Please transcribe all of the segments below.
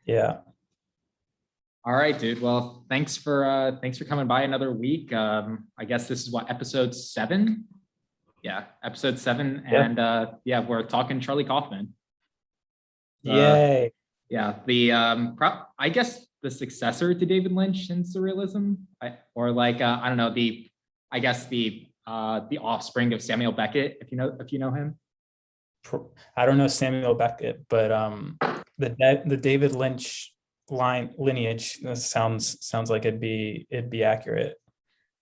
Yeah. All right, dude. Well, thanks for coming by another week. I guess this is what, episode 7? Yeah, episode 7. Yeah. And yeah, we're talking Charlie Kaufman. Yay. Yeah, I guess the successor to David Lynch in surrealism, or like I don't know, I guess the offspring of Samuel Beckett, if you know him. I don't know Samuel Beckett, but the David Lynch lineage, this sounds like it'd be accurate.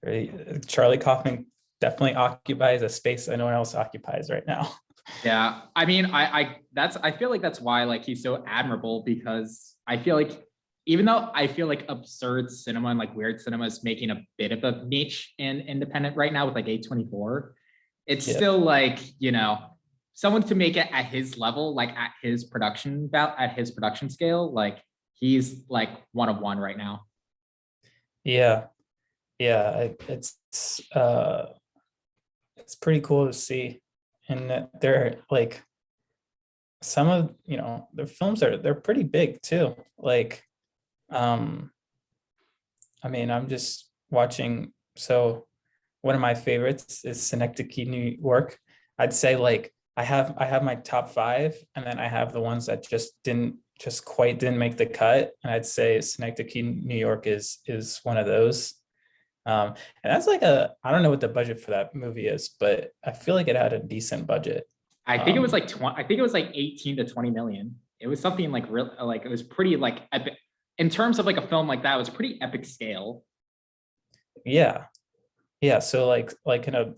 Right? Charlie Kaufman definitely occupies a space that no one else occupies right now. Yeah, I mean, I feel like that's why like he's so admirable, because I feel like, even though I feel like absurd cinema and like weird cinema is making a bit of a niche in independent right now with like A24, it's Yeah. still like, someone to make it at his level, like at his production scale, like he's like one of one right now. Yeah. Yeah. It's pretty cool to see. And that they're like some of their films they're pretty big too. Like I mean, I'm just watching. So one of my favorites is Synecdoche, New York. I'd say like I have my top 5, and then I have the ones that just quite didn't make the cut. And I'd say Synecdoche, New York is one of those. And that's like I don't know what the budget for that movie is, but I feel like it had a decent budget. I think it was like 20, I think it was like 18 to 20 million. It was something like real, like it was pretty like epic in terms of like a film like that. It was pretty epic scale. Yeah. Yeah. So like in a,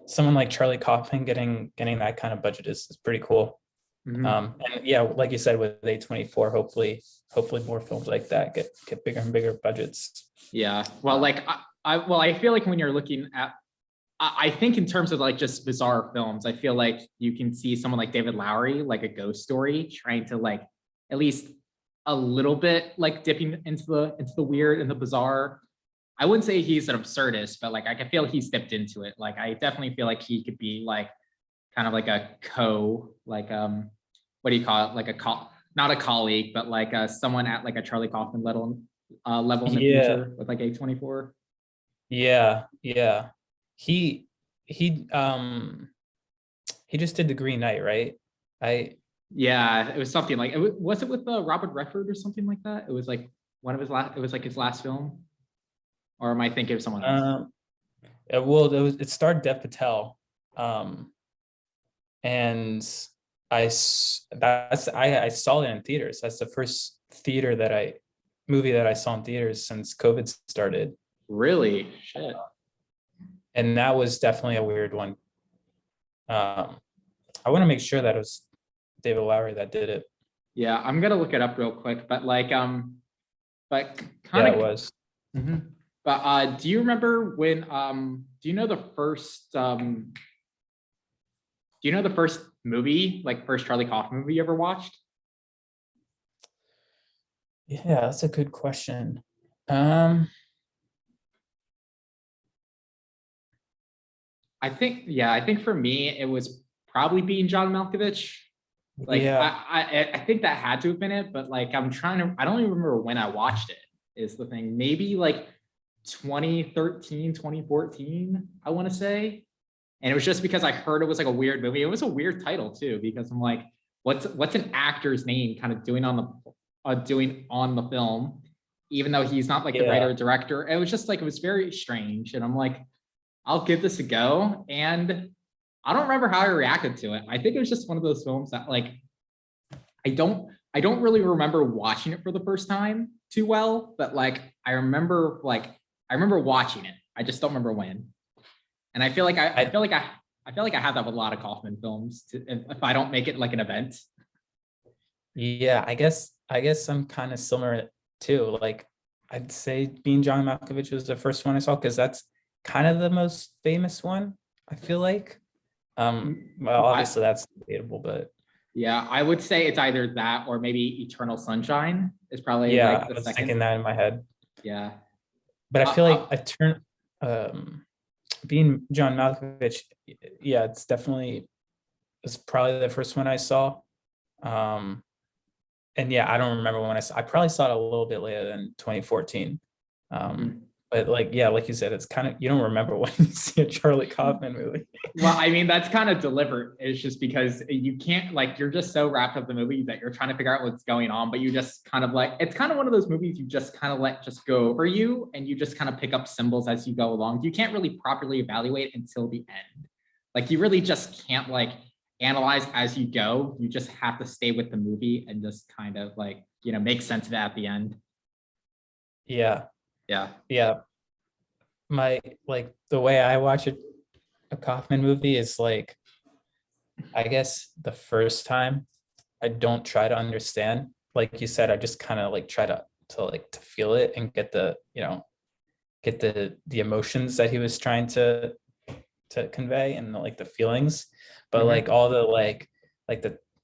someone like Charlie Kaufman getting that kind of budget is pretty cool. Mhm. And yeah, like you said, with A24, hopefully more films like that get bigger and bigger budgets. Yeah. Well, like I feel like when you're looking at, I think in terms of like just bizarre films, I feel like you can see someone like David Lowery, like A Ghost Story, trying to like at least a little bit like dipping into the weird and the bizarre. I wouldn't say he's an absurdist, but like I can feel he's dipped into it. Like I definitely feel like he could be like kind of like a what do you call it? Like not a colleague, but like someone at like a Charlie Kaufman level in the Yeah. future with like A24. Yeah. Yeah. He he just did The Green Knight, right? I Yeah, it was something like was it with Robert Redford or something like that? It was like one of his last. It was like his last film, or am I thinking of someone else? it starred Dev Patel. And I saw it in theaters. That's the first movie that I saw in theaters since COVID started. Really? Shit. And that was definitely a weird one. I want to make sure that it was David Lowery that did it. Yeah, I'm gonna look it up real quick, but like but kind Yeah, of. it was. Mhm. But do you remember when do you know the first movie, like first Charlie Kaufman movie you ever watched? Yeah, that's a good question. I think for me it was probably Being John Malkovich. Like Yeah. I think that had to have been it, but like I don't even remember when I watched it, is the thing. Maybe like 2013, 2014, I want to say. And it was just because I heard it was like a weird movie. It was a weird title too, because I'm like, what's an actor's name kind of doing on the film, even though he's not like the writer or director. It was just like, it was very strange. And I'm like, I'll give this a go. And I don't remember how I reacted to it. I think it was just one of those films that like I don't really remember watching it for the first time too well, but like I remember watching it. I just don't remember when. And I feel like I feel like I have that with a lot of Kaufman films if I don't make it like an event. Yeah, I guess I'm kind of similar too. Like I'd say Being John Malkovich was the first one I saw, because that's kind of the most famous one, I feel like. Well, obviously that's debatable, but yeah, I would say it's either that or maybe Eternal Sunshine is probably yeah, like I the was second. thinking that in my head. Yeah. But I feel like Being John Malkovich, yeah, it's probably the first one I saw. and yeah, I don't remember when I probably saw it a little bit later than 2014. Mm. But like, yeah, like you said, it's kind of, you don't remember when you see a Charlie Kaufman movie. Well, I mean, that's kind of deliberate. It's just because you can't, like, you're just so wrapped up in the movie that you're trying to figure out what's going on, but you just kind of like, it's kind of one of those movies you just kind of let just go over you, and you just kind of pick up symbols as you go along. You can't really properly evaluate until the end. Like, you really just can't like analyze as you go. You just have to stay with the movie and just kind of like, make sense of it at the end. Yeah, Yeah. yeah. My like the way I watch a Kaufman movie is like, I guess the first time I don't try to understand. Like you said, I just kind of like try to feel it and get get the emotions that he was trying to convey, and like the feelings. But like Mhm. all the like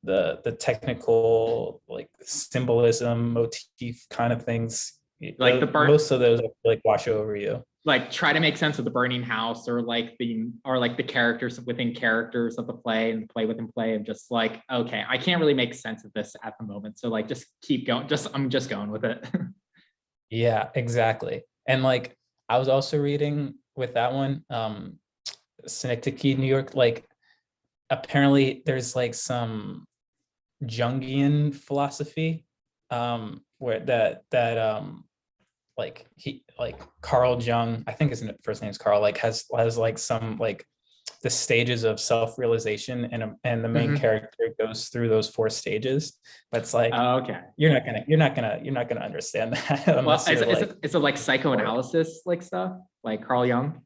the technical like symbolism motif kind of things, Like the burn, most of those I feel like wash over you. like try to make sense of the burning house, or like the characters within characters of the play and play within play, and just like, okay, I can't really make sense of this at the moment, so like just keep going, I'm just going with it. Yeah, exactly. And like I was also reading with that one, Synecdoche, New York, like apparently there's like some Jungian philosophy, where like he like Carl Jung, I think his first name is Carl, like has like some like the stages of self-realization, and the main Mhm. character goes through those four stages. But it's like Okay. you're not gonna understand that Well, unless you're like, is it like psychoanalysis like stuff, like Carl Jung?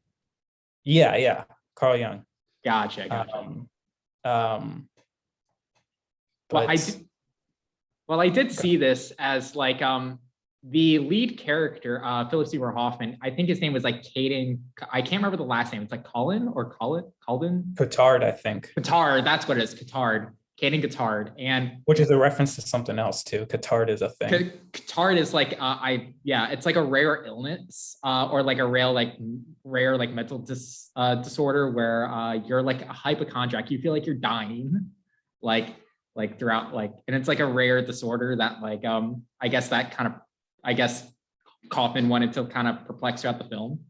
yeah, yeah, Carl Jung. Gotcha. Um, um, Well, but I did see this as like the lead character, Philip Seymour Hoffman. I think his name was like Caden. I can't remember the last name. It's like Colin or Calden. Cotard, I think, Katard. That's what it is. Katard. Caden Katard. And which is a reference to something else too. Cotard is a thing. Katard is like it's like a rare illness, or like a rare like mental disorder where you're like a hypochondriac. You feel like you're dying, like throughout, like, and it's like a rare disorder that like I guess Kaufman wanted to kind of perplex throughout the film,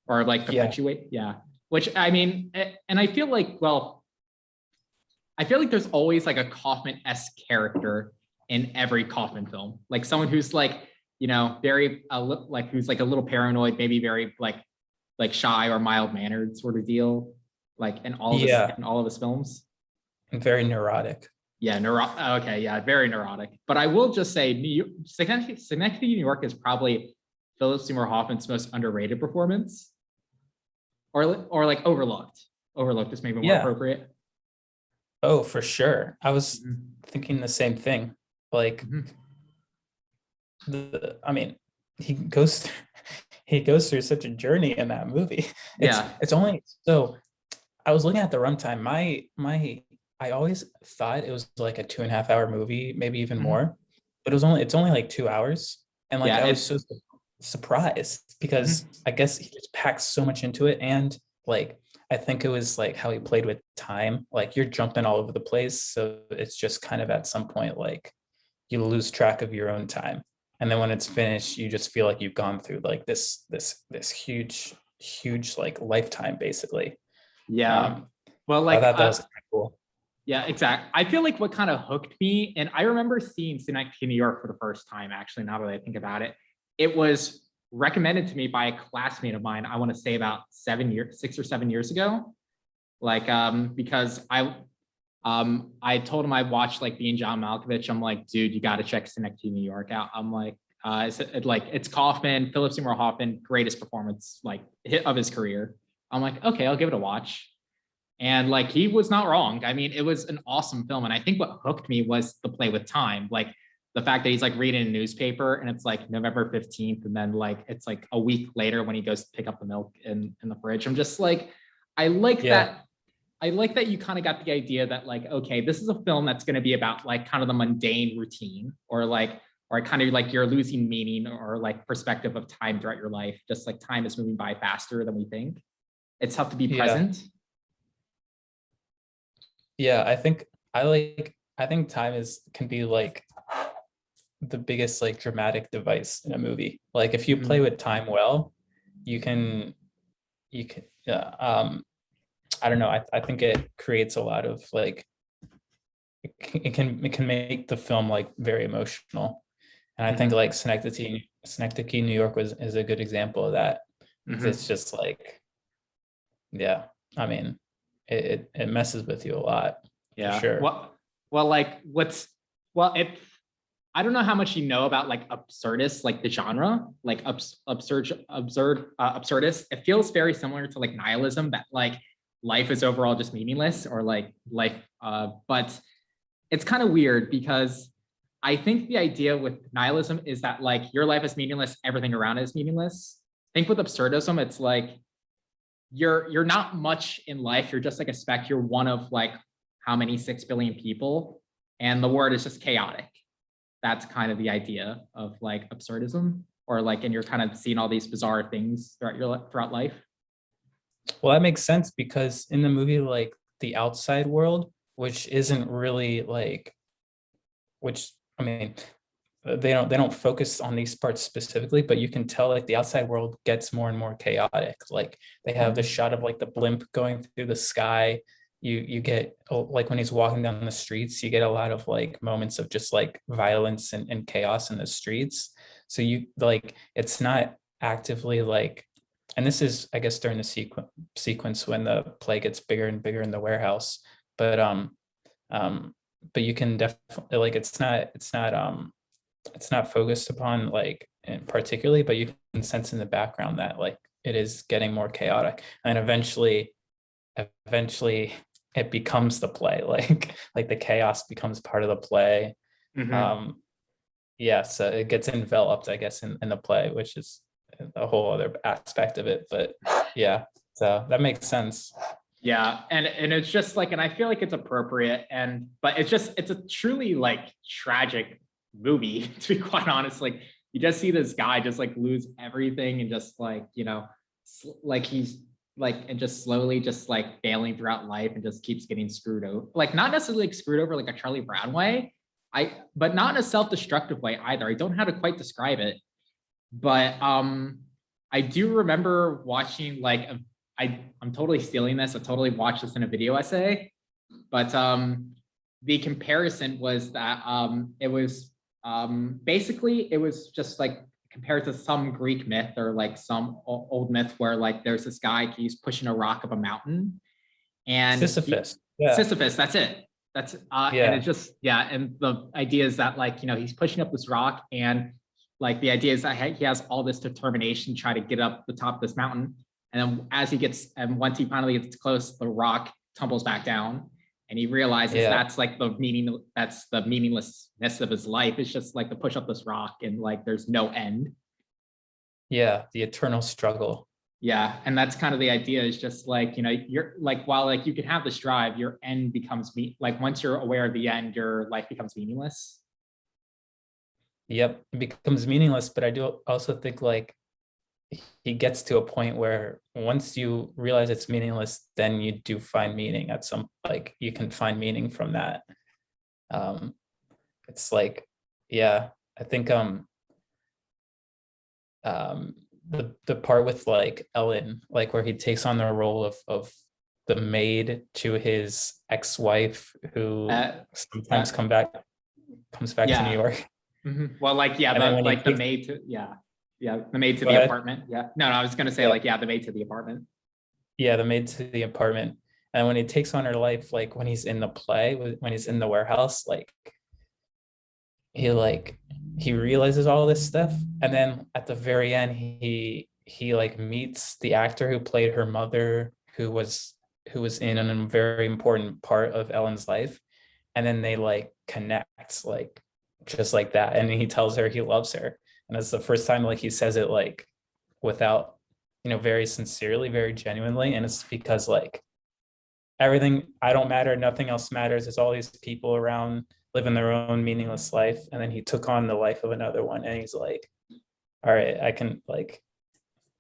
or like Yeah, perpetuate. Yeah. Which I mean, and I feel like, well, I feel like there's always like a Kaufman-esque character in every Kaufman film, like someone who's like, very like who's like a little paranoid, maybe very like shy or mild mannered sort of deal, like yeah, in all of his films. and very neurotic. Yeah, okay, yeah, very neurotic. But I will just say, Synecdoche, New York is probably Philip Seymour Hoffman's most underrated performance, or like overlooked. Overlooked is maybe more Yeah. appropriate. Oh, for sure. I was Mhm. thinking the same thing. Like Mhm. I mean, he goes through, he goes through such a journey in that movie. Yeah. It's only so I was looking at the runtime. My I always thought it was like a 2.5 hour movie, maybe even Mhm. more, but it's only like 2 hours. And like Yeah. I was so surprised because Mhm. I guess he just packs so much into it. And like I think it was like how he played with time. Like you're jumping all over the place. So it's just kind of at some point like you lose track of your own time. And then when it's finished, you just feel like you've gone through like this huge like lifetime basically. Yeah. um Well, I like, thought that was kind of cool. yeah, exactly. I feel like what kind of hooked me, and I remember seeing Synecdoche, New York for the first time, actually, now that I think about it, it was recommended to me by a classmate of mine, I want to say about 6 or 7 years ago. Like, because I told him I watched like Being John Malkovich. I'm like, dude, you got to check Synecdoche, New York out. I'm like, it's Kaufman, Philip Seymour Hoffman, greatest performance like hit of his career. I'm like, okay, I'll give it a watch. And like he was not wrong. I mean, it was an awesome film. And I think what hooked me was the play with time. Like the fact that he's like reading a newspaper and it's like November 15th. And then like it's like a week later when he goes to pick up the milk in the fridge. I'm just like, I like Yeah, that. I like that you kind of got the idea that like, okay, this is a film that's going to be about like kind of the mundane routine, or like, or kind of like you're losing meaning or like perspective of time throughout your life. Just like time is moving by faster than we think. It's tough to be yeah, present. yeah. I think time is can be like the biggest like dramatic device in a movie. Like if you play with time well, you can I don't know. I think it creates a lot of like it can make the film like very emotional. And I think like Synecdoche, New York is a good example of that. It's just like, yeah, I mean, it messes with you a lot for Yeah. sure. Well, like it I don't know how much you know about like absurdist, like the genre, like absurdist. It feels very similar to like nihilism, that like life is overall just meaningless, or like life. But it's kind of weird because I think the idea with nihilism is that like your life is meaningless, everything around it is meaningless. I think with absurdism, it's like you're not much in life. You're just like a speck. You're one of like how many 6 billion people, and the world is just chaotic. That's kind of the idea of like absurdism, or like, and you're kind of seeing all these bizarre things throughout life. Well, that makes sense because in the movie, like the outside world, which isn't really like, which I mean, they don't focus on these parts specifically, but you can tell like the outside world gets more and more chaotic. Like they have the shot of like the blimp going through the sky. You get like when he's walking down the streets, you get a lot of like moments of just like violence and chaos in the streets. So you like it's not actively like, and this is I guess during the sequence when the play gets bigger and bigger in the warehouse. But um but you can definitely like it's not focused upon like particularly, but you can sense in the background that like it is getting more chaotic, and eventually it becomes the play. Like the chaos becomes part of the play. Yeah, so it gets enveloped, I guess, in the play, which is a whole other aspect of it. But yeah, so that makes sense. Yeah, and it's just like, and I feel like it's appropriate, and but it's a truly like tragic movie to be quite honest. Like you just see this guy just like lose everything, and just like, you know, like he's like, and just slowly just like failing throughout life, and just keeps getting screwed over. Like not necessarily like screwed over like a Charlie Brown way, but not in a self-destructive way either. I don't know how to quite describe it, but I do remember watching like I'm totally stealing this. I totally watched this in a video essay, but the comparison was that it was basically it was just like compared to some Greek myth, or like some old myth where like there's this guy, he's pushing a rock up a mountain, and Sisyphus. Yeah. Sisyphus, that's it. That's and it's just, yeah, and the idea is that like, you know, he's pushing up this rock, and like the idea is that he has all this determination to try to get up the top of this mountain, and then as he gets, and once he finally gets close, the rock tumbles back down, and he realizes that's like the meaning, that's the meaninglessness of his life. It's just like to push up this rock, and like there's no end. Yeah, the eternal struggle. Yeah, and that's kind of the idea, is just like, you know, you're like, while like you can have this drive, your end becomes like once you're aware of the end, your life becomes meaningless. Yep, it becomes meaningless. But I do also think like he gets to a point where once you realize it's meaningless, then you do find meaning at some, like you can find meaning from that. It's like, yeah, I think the part with like Ellen, like where he takes on the role of the maid to his ex-wife, who sometimes comes back to New York. Well, like, yeah, like the maid to, the maid to the apartment. Yeah, no, I was gonna say like, the maid to the apartment. Yeah, the maid to the apartment. And when he takes on her life, like when he's in the play, when he's in the warehouse, like he realizes all this stuff, and then at the very end he like meets the actor who played her mother, who was in a very important part of Ellen's life, and then they like connect like just like that, and he tells her he loves her, and it's the first time like he says it like without, you know, very sincerely, very genuinely, and it's because like everything, I don't matter, nothing else matters, there's all these people around living their own meaningless life, and then he took on the life of another one, and he's like, all right, I can like,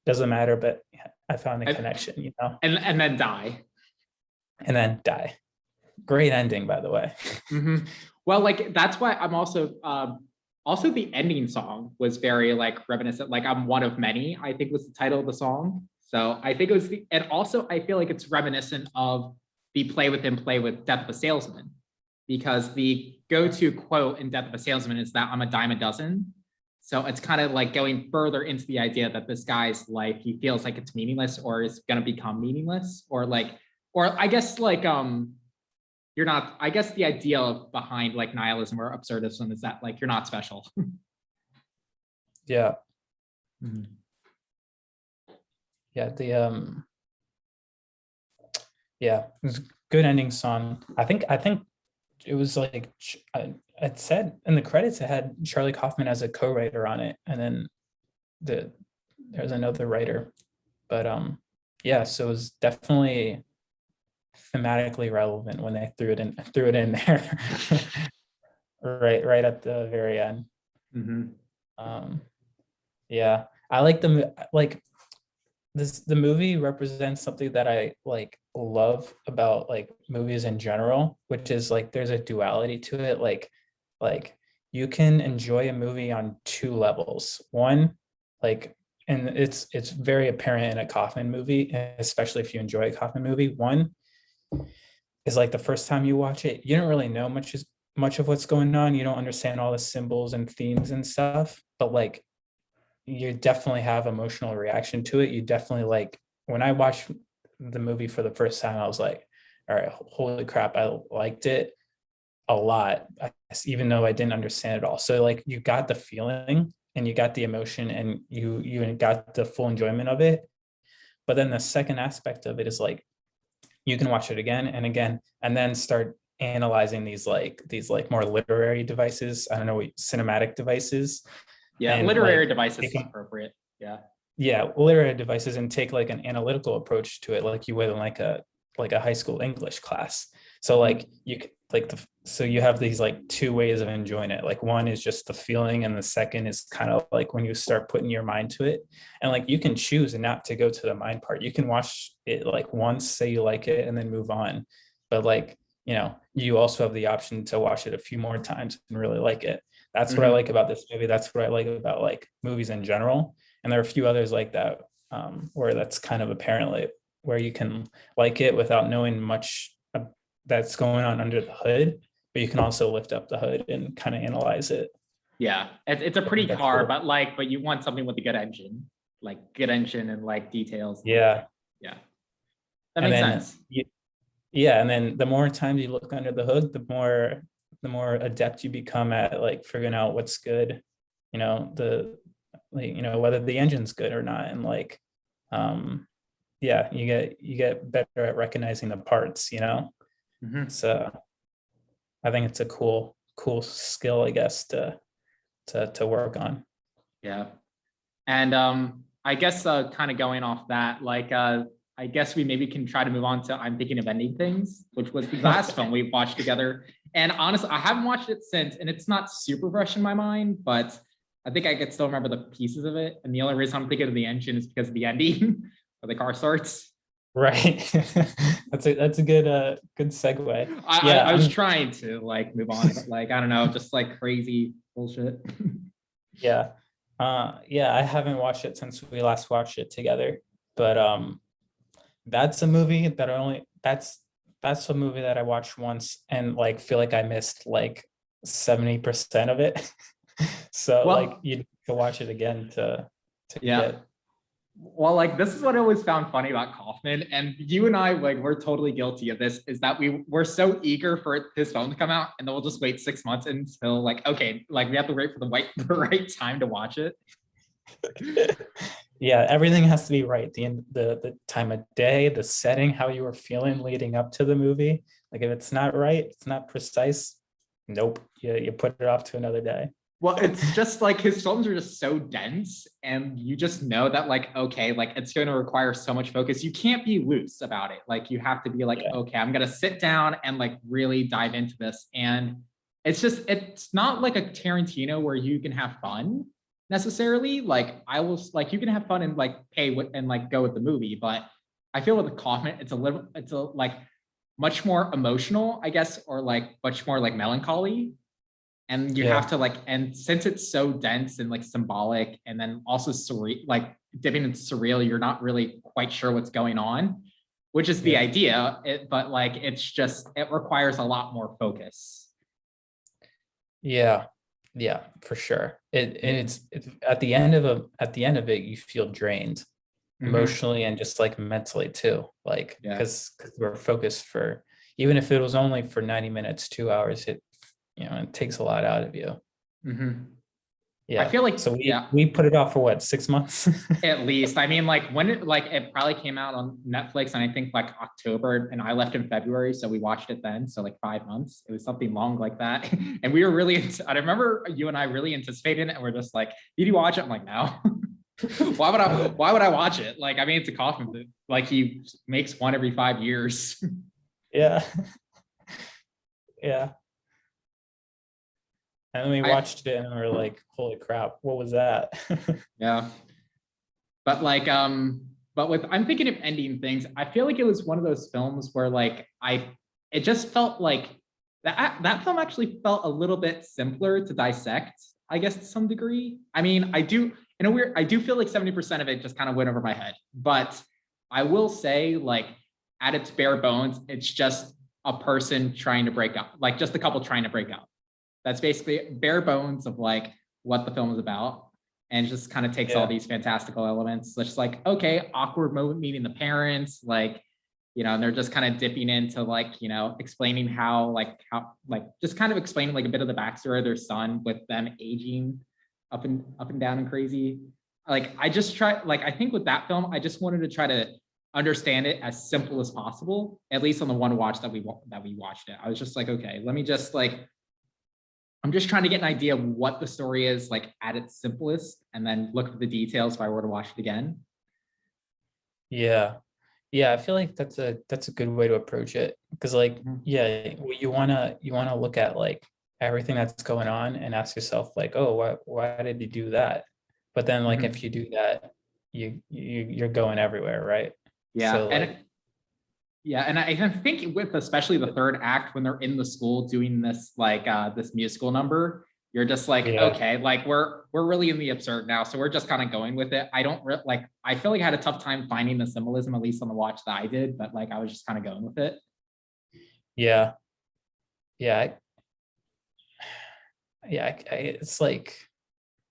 doesn't matter, but I found a connection, you know. And then die. And then die. Great ending, by the way. Well, like that's why I'm also Also, the ending song was very like reminiscent, like I'm one of many, I think was the title of the song. So I think it was and also I feel like it's reminiscent of the play with Death of a Salesman, because the go-to quote in Death of a Salesman is that I'm a dime a dozen. So it's kind of like going further into the idea that this guy's life, he feels like it's meaningless or is going to become meaningless, or like, or I guess like, you're not, I guess the idea of behind like nihilism or absurdism is that like, you're not special. Yeah. Mhm. Yeah. Yeah, it was a good ending song. I think it was like it said in the credits it had Charlie Kaufman as a co-writer on it, and then there's another writer. But yeah, so it was definitely thematically relevant when they threw it in there. Right at the very end. Mhm. Um yeah, I like like the movie represents something that I like love about like movies in general, which is like there's a duality to it. Like you can enjoy a movie on two levels. One, like, and it's very apparent in a Kaufman movie, especially if you enjoy a Kaufman movie. One is like the first time you watch it, you don't really know much of what's going on. You don't understand all the symbols and themes and stuff, but like you definitely have emotional reaction to it. You definitely like when I watched the movie for the first time, I was like, all right, holy crap, I liked it a lot, even though I didn't understand it all. So like you got the feeling and you got the emotion and you got the full enjoyment of it. But then the second aspect of it is like you can watch it again and again and then start analyzing these like more literary devices. I don't know, cinematic devices, Yeah, and literary like devices take is them, appropriate. Yeah. yeah, literary devices, and take like an analytical approach to it, like you would in like a high school English class. So Mhm. like you could like so you have these like two ways of enjoying it. Like one is just the feeling, and the second is kind of like when you start putting your mind to it. And like you can choose not to go to the mind part. You can watch it like once, say you like it, and then move on. But like, you also have the option to watch it a few more times and really like it. That's what I Mhm. like about this movie. That's what I like about like movies in general. And there are a few others like that, where that's kind of apparently where you can like it without knowing much that's going on under the hood, but you can also lift up the hood and kind of analyze it. Yeah, it's a I think pretty that's car, cool. but you want something with a good engine, like good engine and like details. And like, Yeah. yeah, that And makes then sense. yeah, and then the more times you look under the hood, the more adept you become at like figuring out what's good, the like, whether the engine's good or not. And like um yeah, you get better at recognizing the parts. Mhm. So I think it's a cool skill, I guess, to work on. Yeah. And I guess kind of going off that, like I guess we maybe can try to move on to I'm Thinking of Ending Things, which was the last film we watched together. And honestly, I haven't watched it since, and it's not super fresh in my mind, but I think I could still remember the pieces of it. And the only reason I'm thinking of the engine is because of the ending where the car starts. Right. That's a good segue. I Yeah, was I'm trying to like move on, but like I don't know, just like crazy bullshit. yeah. Yeah, I haven't watched it since we last watched it together. But that's a movie that I only that's a movie that I watched once and like feel like I missed like 70% of it. So like Well, you need to watch it again to yeah. get. Well, like this is what I always found funny about Kaufman, and you and I like we're totally guilty of this. Is that we're so eager for his film to come out, and then we'll just wait 6 months until like okay, like we have to wait for the right time to watch it. Yeah, everything has to be right. The time of day, the setting, how you were feeling leading up to the movie. Like if it's not right, it's not precise. Nope. You put it off to another day. Well, it's just like his films are just so dense, and you just know that like okay, like it's going to require so much focus. You can't be loose about it. Like you have to be like Yeah. okay, I'm gonna sit down and like really dive into this. And it's not like a Tarantino where you can have fun necessarily. Like I will like you can have fun and like pay and like go with the movie, but I feel with the Kaufman, it's a like much more emotional, I guess, or like much more like melancholy. And you Yeah. have to like, and since it's so dense and like symbolic, and then also surreal, like dipping into surreal, you're not really quite sure what's going on, which is the Yeah. idea. But like, it's just, it requires a lot more focus. Yeah. Yeah, for sure. It's at the end of it, you feel drained Mm-hmm. emotionally and just like mentally too. Like Yeah. because we're focused for, even if it was only for 90 minutes, 2 hours, it takes a lot out of you. Mm-hmm. I Yeah. feel like, So we yeah, we put it off for what, 6 months? at least. I mean, like when it like it probably came out on Netflix, and I think like October, and I left in February, so we watched it then. So like 5 months. It was something long like that, and we were really. I remember you and I really anticipated it, and we're just like, "Did you watch it?" I'm like, "No." Why would I? Why would I watch it? Like, I mean, it's a Kaufman, but like he makes one every 5 years. Yeah. Yeah. And then we I watched it and we were like, holy crap, what was that? Yeah, but like but with I'm thinking of ending things. I feel like it was one of those films where like it just felt like that film actually felt a little bit simpler to dissect, I guess, to some degree. I mean, I do feel like 70% of it just kind of went over my head. But I will say, like, at its bare bones, it's just a person trying to break up, like just a couple trying to break up. That's basically bare bones of like what the film is about, and just kind of takes all Yeah. these fantastical elements. So just like, okay, awkward moment meeting the parents, like, and they're just kind of dipping into like, explaining how just kind of explaining like a bit of the backstory of their son with them aging up and down and crazy. Like I just try, like I think with that film, I just wanted to try to understand it as simple as possible, at least on the one watch that we watched it. I was just like, okay, let me just like, I'm just trying to get an idea of what the story is like at its simplest, and then look at the details if I were to watch it again. Yeah. Yeah, I feel like that's a good way to approach it. Because like, Mhm. yeah, you wanna look at like everything that's going on and ask yourself like, oh, why did you do that? But then like if Mhm. you do that, you're going everywhere, right? Yeah, So like, and yeah, and I think with especially the third act when they're in the school doing this like this musical number, you're just like, yeah, okay, like we're really in the absurd now, so we're just kind of going with it. I don't like I feel like I had a tough time finding the symbolism, at least on the watch that I did, but like I was just kind of going with it. yeah, yeah, yeah. It's like,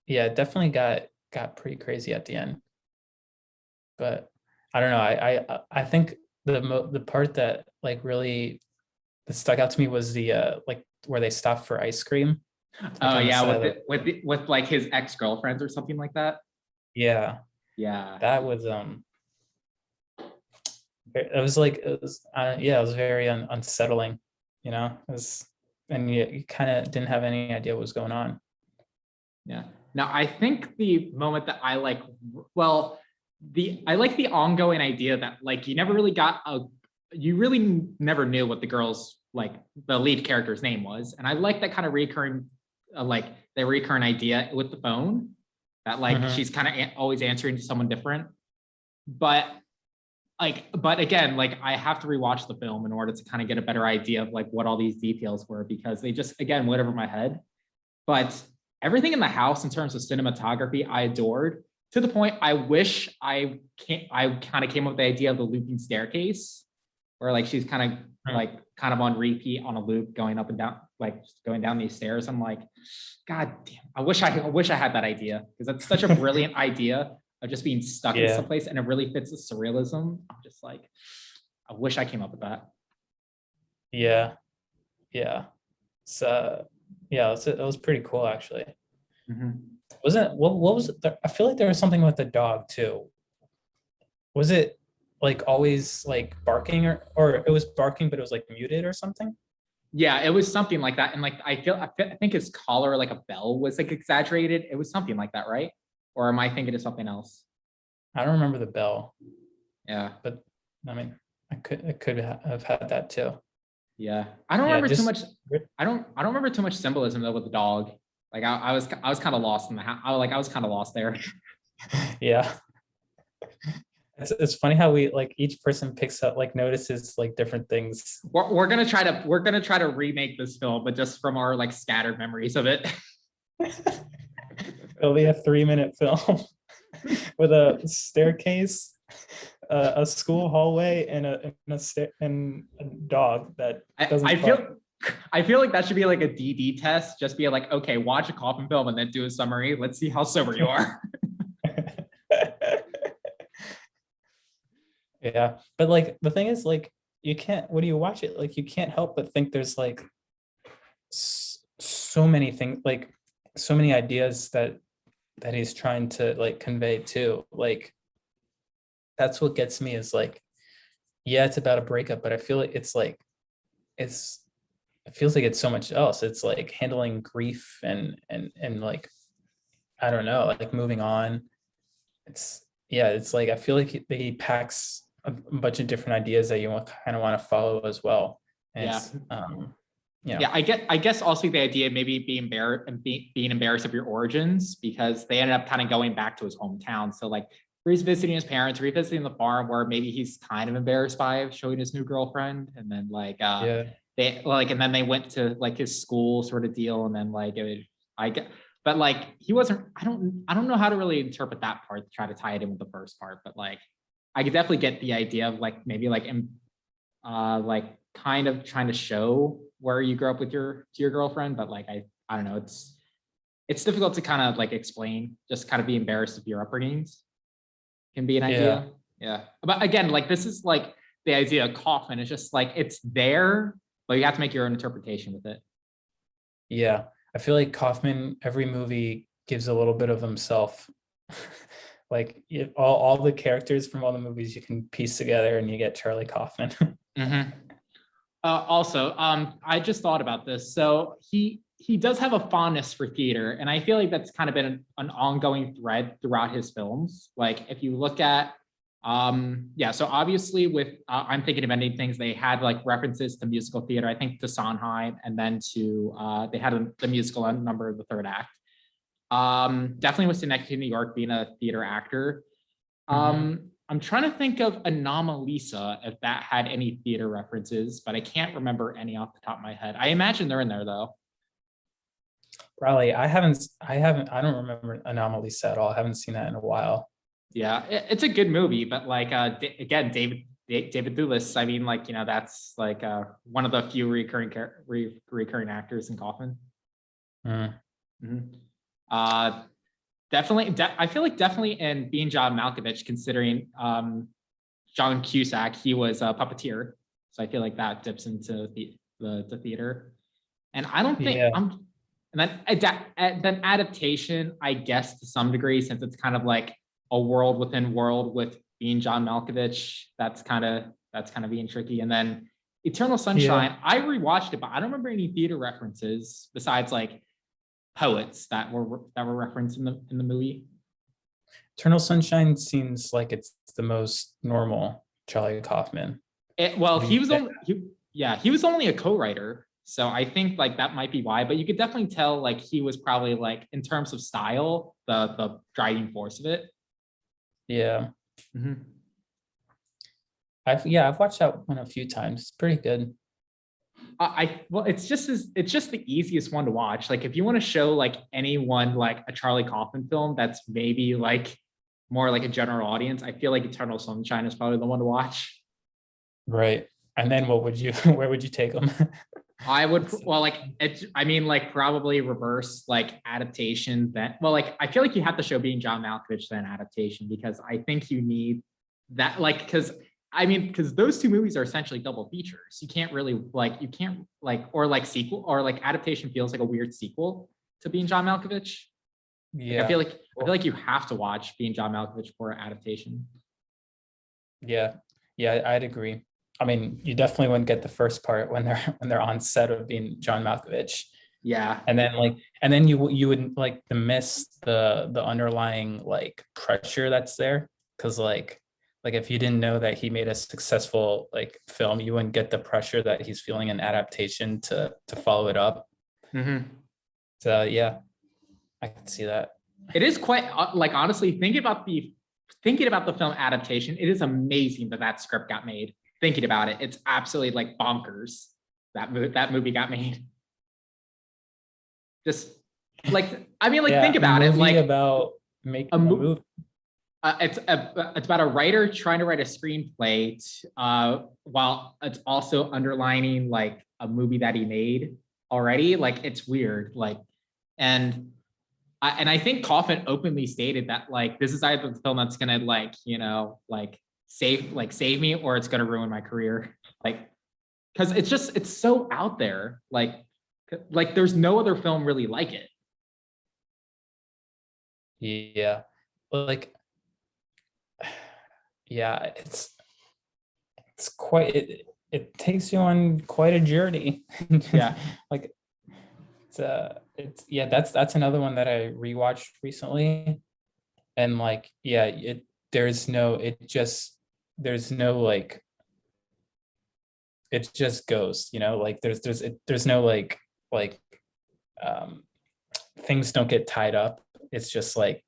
yeah, it definitely got pretty crazy at the end. But I don't know. I think the part that like really that stuck out to me was the like where they stopped for ice cream, like Oh on the yeah, side with of the it with like his ex-girlfriends or something like that. yeah. Yeah. That was it was like it was yeah, it was very unsettling, it was, and you kind of didn't have any idea what was going on. Yeah. Now I think the moment that I like, well, I like the ongoing idea that like you really never knew what the girl's like the lead character's name was, and I like that kind of recurring, like the recurring idea with the phone that like Hmm. she's kind of always answering to someone different, but but again, like I have to rewatch the film in order to kind of get a better idea of like what all these details were, because they just again went over my head. But everything in the house in terms of cinematography, I adored, to the point I wish I kind of came up with the idea of the looping staircase, where like she's kind of on repeat on a loop going up and down, like going down these stairs. I'm like, God damn, I wish I had that idea, because that's such a brilliant idea of just being stuck in Yeah, someplace, and it really fits the surrealism. I'm just like, I wish I came up with that. yeah, yeah. So yeah, it was pretty cool actually. Mhm. Wasn't what was it? I feel like there was something with the dog too. Was it like always like barking, or it was barking but it was like muted or something? Yeah, it was something like that. And like I think his collar, like a bell, was like exaggerated. It was something like that, right? Or am I thinking of something else? I don't remember the bell, Yeah. but I mean, I could have had that too. Yeah. I don't Yeah, remember too just much. I don't remember too much symbolism though with the dog. Like I was kind of lost in the house. I was kind of lost there. yeah, It's funny how we like each person picks up like notices like different things. We're gonna try to remake this film, but just from our like scattered memories of it. It'll be a 3-minute film with a staircase, a school hallway, and a dog that doesn't I talk. feel like that should be like a DD test. Just be like, okay, watch a Kaufman film and then do a summary. Let's see how sober you are. Yeah, but like the thing is, like you can't. When you watch it, like you can't help but think there's like so many things, like so many ideas that he's trying to like convey too. Like that's what gets me is like, yeah, it's about a breakup, but I feel like it's it feels like it's so much else. It's like handling grief and like I don't know, like moving on. It's yeah, it's like I feel like he packs a bunch of different ideas that you kind of want to follow as well. And Yeah. it's yeah. Yeah, I guess also the idea of maybe being embarrassed and being embarrassed of your origins, because they ended up kind of going back to his hometown. So like revisiting his parents, revisiting the farm where maybe he's kind of embarrassed by showing his new girlfriend. And then like Yeah. they like and then they went to like his school sort of deal. And then like I get but like he wasn't I don't know how to really interpret that part to try to tie it in with the first part, but like I could definitely get the idea of like maybe like kind of trying to show where you grew up with your girlfriend, but like I don't know, it's difficult to kind of like explain. Just kind of be embarrassed of your upbringings can be an Yeah. idea. Yeah, but again, like this is like the idea of Kaufman. It's just like it's there, but you have to make your own interpretation with it. Yeah. I feel like Kaufman, every movie gives a little bit of himself. Like all the characters from all the movies you can piece together and you get Charlie Kaufman. Mm-hmm. Also, I just thought about this. So he does have a fondness for theater, and I feel like that's kind of been an ongoing thread throughout his films. Like if you look at, yeah. So obviously, with I'm thinking of ending things. They had like references to musical theater. I think to Sondheim, and then to they had the musical number of the third act. Definitely with Synecdoche, New York, being a theater actor. Mhm. I'm trying to think of Anomalisa if that had any theater references, but I can't remember any off the top of my head. I imagine they're in there though. Probably I don't remember Anomalisa at all. I haven't seen that in a while. Yeah, it's a good movie, but like again, David Thewlis. I mean, like that's like one of the few recurring actors in Kaufman. Mm. Mhm. Uh, Definitely, I feel like definitely in Being John Malkovich, considering John Cusack, he was a puppeteer, so I feel like that dips into the theater. And I don't think Yeah. and then adaptation, I guess to some degree, since it's kind of like a world within world with Being John Malkovich, that's kind of being tricky. And then Eternal Yeah. Sunshine, I rewatched it, but I don't remember any theater references besides like poets that were referenced in the movie. Eternal Sunshine seems like it's the most normal Charlie Kaufman. Well, Have you he was only a co-writer, so I think like that might be why. But you could definitely tell like he was probably like in terms of style the driving force of it. yeah. Mm-hmm. I've watched that one a few times. It's pretty good. Well, it's just the easiest one to watch. Like if you want to show like anyone like a Charlie Kaufman film that's maybe like more like a general audience, I feel like Eternal Sunshine is probably the one to watch. Right. And then what would you where would you take them? I would well like I mean like probably reverse like adaptation then well like I feel like you have to show Being John Malkovich then adaptation because I think you need that like because those two movies are essentially double features. You can't really like you can't like or like sequel or like adaptation feels like a weird sequel to Being John Malkovich. Like Yeah. I feel like you have to watch Being John Malkovich for adaptation. Yeah. Yeah, I'd agree. I mean, you definitely wouldn't get the first part when they're on set of Being John Malkovich. Yeah. And then you would like to miss the underlying like pressure that's there. Cause like if you didn't know that he made a successful like film, you wouldn't get the pressure that he's feeling in adaptation to follow it up. Mm-hmm. So yeah, I can see that. It is quite like honestly, think about thinking about the film Adaptation, it is amazing that that script got made. Thinking about it, it's absolutely like bonkers that movie got made. Just like, I mean, like, Yeah, think a about it. movie Like about making a movie. it's about a writer trying to write a screenplay while it's also underlining like a movie that he made already. Like, it's weird. Like, and I think Kaufman openly stated that like this is either the film that's gonna like, you know, like save me, or it's gonna ruin my career. Like, because it's so out there. Like there's no other film really like it. Yeah, like, yeah, it's quite it takes you on quite a journey. Yeah. Like, it's yeah, that's another one that I rewatched recently, and like, yeah, there's no like, it just goes, like there's no like um things don't get tied up. It's just like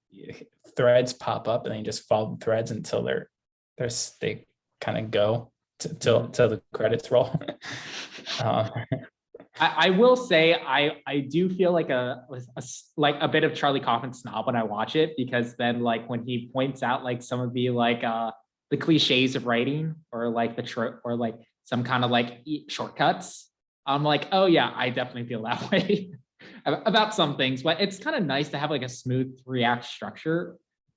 threads pop up, and then you just follow the threads until they kind of go till the credits roll. um, I will say I do feel like like a bit of Charlie Kaufman snob when I watch it, because then like when he points out like some of the cliches of writing, or like the trope, or like some kind of like shortcuts, I'm like, oh yeah, I definitely feel that way about some things. But it's kind of nice to have like a smooth react structure.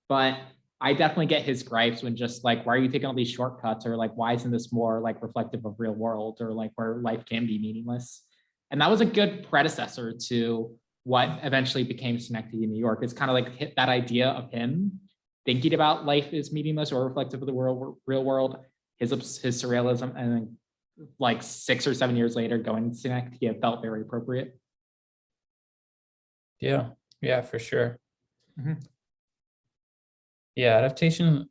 But I definitely get his gripes when just like, why are you taking all these shortcuts, or like, why isn't this more like reflective of real world, or like where life can be meaningless? And that was a good predecessor to what eventually became Synecdoche, New York. It's kind of like hit that idea of him thinking about life is meaningless or reflective of the real world, his surrealism, and then like 6 or 7 years later going to Synecdoche, it felt very appropriate. yeah, for sure. Mhm. Yeah, Adaptation.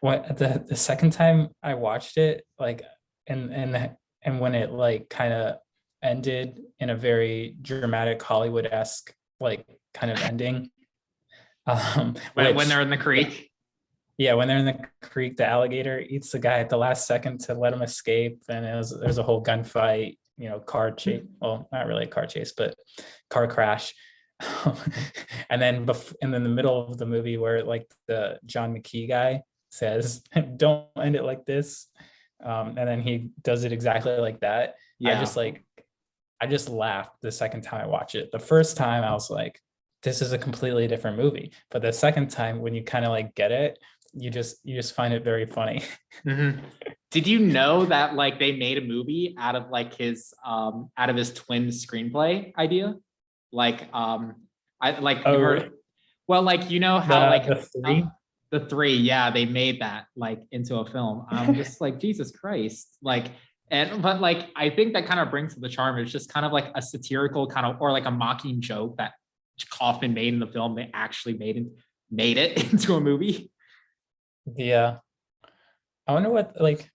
What the second time I watched it, like, and when it like kind of ended in a very dramatic Hollywood-esque like kind of ending. When they're Which, in the creek. yeah, when they're in the creek, the alligator eats the guy at the last second to let him escape, and there's a whole gunfight, car chase. Well, not really a car chase, but car crash. And then the middle of the movie, where like the John McKee guy says, "Don't end it like this," and then he does it exactly like that. Yeah. I just laughed the second time I watched it. The first time I was like, this is a completely different movie. But the second time, when you kind of like get it, you just find it very funny. Mhm. Did you know that like they made a movie out of like his twin screenplay idea? Like I like you Oh, heard, well, like you know how like the three. the three, yeah, they made that like into a film. I'm just like, Jesus Christ. Like, and but like I think that kind of brings to the charm. It's just kind of like a satirical kind of, or like a mocking joke that Kaufman made in the film. They actually made it into a movie. Yeah, I wonder what like.